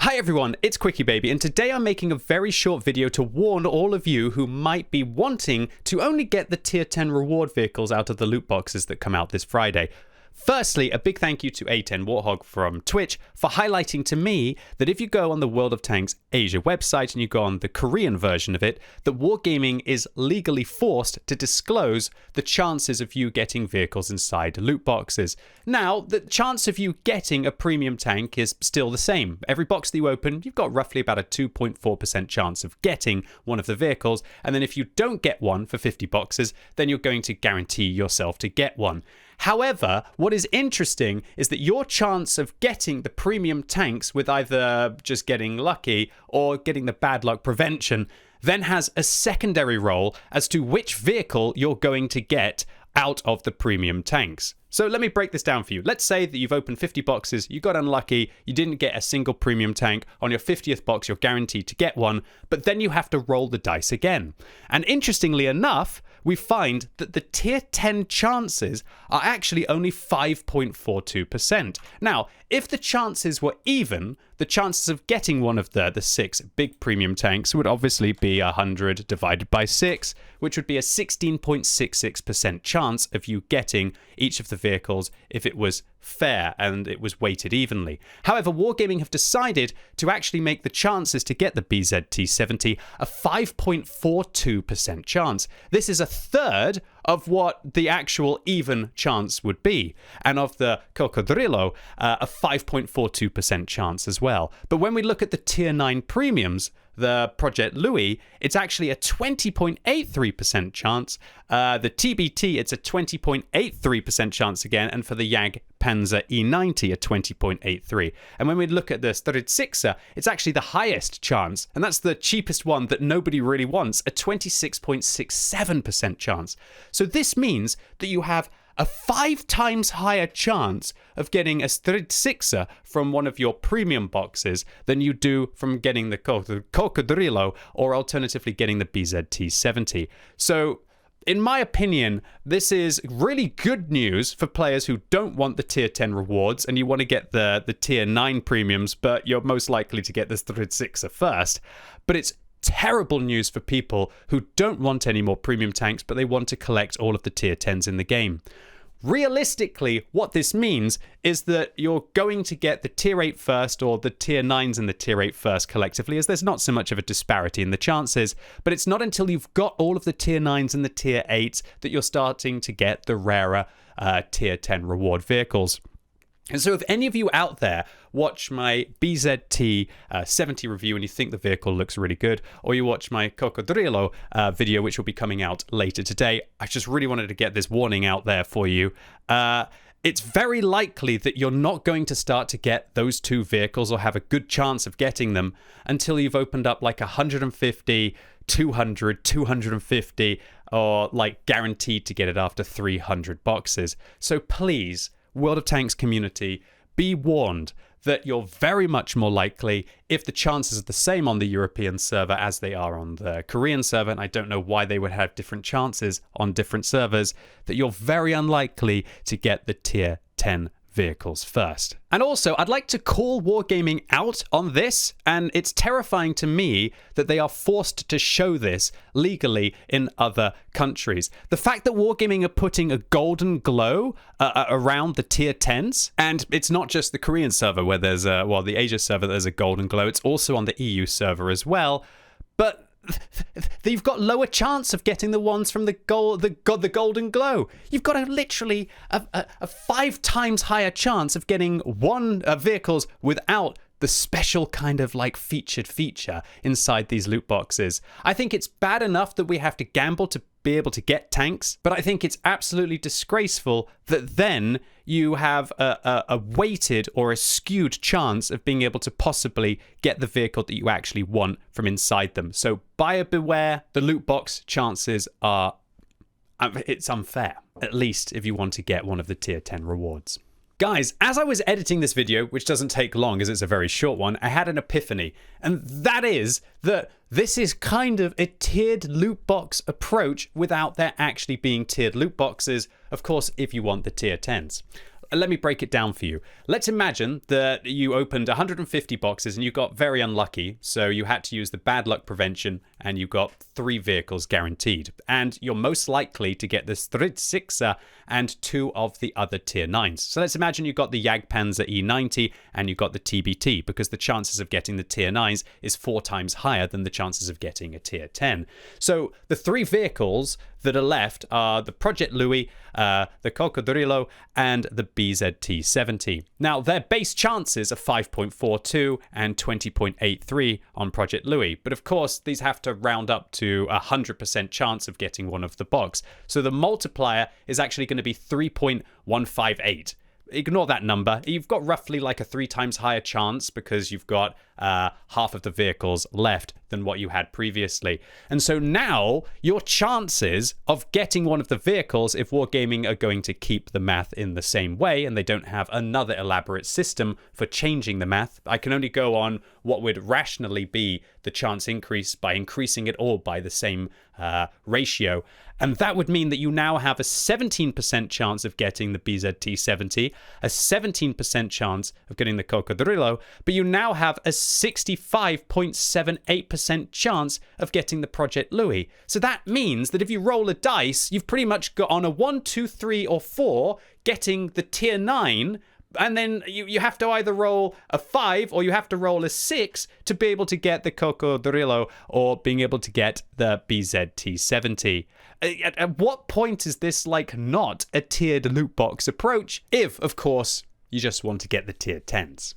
Hi everyone, it's QuickyBaby, and today I'm making a very short video to warn all of you who might be wanting to only get the tier 10 reward vehicles out of the loot boxes that come out this Friday. Firstly, a big thank you to A10 Warthog from Twitch for highlighting to me that if you go on the World of Tanks Asia website and you go on the Korean version of it, that Wargaming is legally forced to disclose the chances of you getting vehicles inside loot boxes. Now, the chance of you getting a premium tank is still the same. Every box that you open, you've got roughly about a 2.4% chance of getting one of the vehicles, and then if you don't get one for 50 boxes, then you're going to guarantee yourself to get one. However, what is interesting is that your chance of getting the premium tanks with either just getting lucky or getting the bad luck prevention then has a secondary role as to which vehicle you're going to get out of the premium tanks. So let me break this down for you. Let's say that you've opened 50 boxes, you got unlucky, you didn't get a single premium tank. On your 50th box, you're guaranteed to get one, but then you have to roll the dice again. And interestingly enough, we find that the tier 10 chances are actually only 5.42%. Now, if the chances were even, the chances of getting one of the 6 big premium tanks would obviously be 100 divided by 6, which would be a 16.66% chance of you getting each of the vehicles if it was fair and it was weighted evenly. However, Wargaming have decided to actually make the chances to get the BZT-70 a 5.42% chance. This is a third of what the actual even chance would be, and of the Cocodrilo, a 5.42% chance as well. But when we look at the tier 9 premiums, the Project Louis, it's actually a 20.83% chance. The TBT, it's a 20.83% chance again, and for the Jag Panzer E90, a 20.83. And when we look at the Strycza, it's actually the highest chance, and that's the cheapest one that nobody really wants, a 26.67% chance. So this means that you have a 5 times higher chance of getting a Strycza from one of your premium boxes than you do from getting the Cocodrilo, or alternatively getting the BZT-70. So, in my opinion, this is really good news for players who don't want the tier 10 rewards and you want to get the tier 9 premiums, but you're most likely to get the Strycza first. But it's terrible news for people who don't want any more premium tanks, but they want to collect all of the tier 10s in the game. Realistically, what this means is that you're going to get the tier 8 first, or the tier 9s and the tier 8 first collectively, as there's not so much of a disparity in the chances, but it's not until you've got all of the tier 9s and the tier 8s that you're starting to get the rarer tier 10 reward vehicles. And so if any of you out there watch my BZT-70 review and you think the vehicle looks really good, or you watch my Cocodrilo video, which will be coming out later today, I just really wanted to get this warning out there for you. It's very likely that you're not going to start to get those 2 vehicles or have a good chance of getting them until you've opened up like 150, 200, 250, or like guaranteed to get it after 300 boxes. So please, World of Tanks community, be warned that you're very much more likely, if the chances are the same on the European server as they are on the Korean server, and I don't know why they would have different chances on different servers, that you're very unlikely to get the tier 10 vehicles first. And also, I'd like to call Wargaming out on this, and it's terrifying to me that they are forced to show this legally in other countries. The fact that Wargaming are putting a golden glow around the tier 10s, and it's not just the Korean server where there's the Asia server there's a golden glow, it's also on the EU server as well, but you've got lower chance of getting the ones from the golden glow. You've got literally a 5 times higher chance of getting vehicles without the special kind of like featured feature inside these loot boxes. I think it's bad enough that we have to gamble to be able to get tanks, but I think it's absolutely disgraceful that then you have a weighted or a skewed chance of being able to possibly get the vehicle that you actually want from inside them. So buyer beware, the loot box chances are, it's unfair, at least if you want to get one of the tier 10 rewards. Guys, as I was editing this video, which doesn't take long as it's a very short one, I had an epiphany. And that is that this is kind of a tiered loot box approach without there actually being tiered loot boxes, of course, if you want the tier 10s. let me break it down for you. Let's imagine that you opened 150 boxes and you got very unlucky, so you had to use the bad luck prevention and you got 3 vehicles guaranteed. And you're most likely to get the Stridsixa and 2 of the other tier 9s. So let's imagine you got the Jagdpanzer E90 and you got the TBT, because the chances of getting the tier 9s is 4 times higher than the chances of getting a tier 10. So the 3 vehicles that are left are the Project Louis, the Cocodrilo, and the BZT-70. Now, their base chances are 5.42 and 20.83 on Project Louis, but of course, these have to round up to 100% chance of getting one of the box. So the multiplier is actually going to be 3.158. Ignore that number. You've got roughly like a 3 times higher chance because you've got half of the vehicles left than what you had previously. And so now your chances of getting one of the vehicles, if Wargaming are going to keep the math in the same way and they don't have another elaborate system for changing the math, I can only go on what would rationally be the chance increase by increasing it all by the same ratio. And that would mean that you now have a 17% chance of getting the BZT-70, a 17% chance of getting the Cocodrilo, but you now have a 65.78% chance of getting the Project Louis. So that means that if you roll a dice, you've pretty much got on a 1, 2, 3, or 4 getting the tier 9, and then you have to either roll a 5 or you have to roll a 6 to be able to get the Cocodrilo or being able to get the BZT-70. At what point is this like not a tiered loot box approach? If, of course, you just want to get the tier 10s.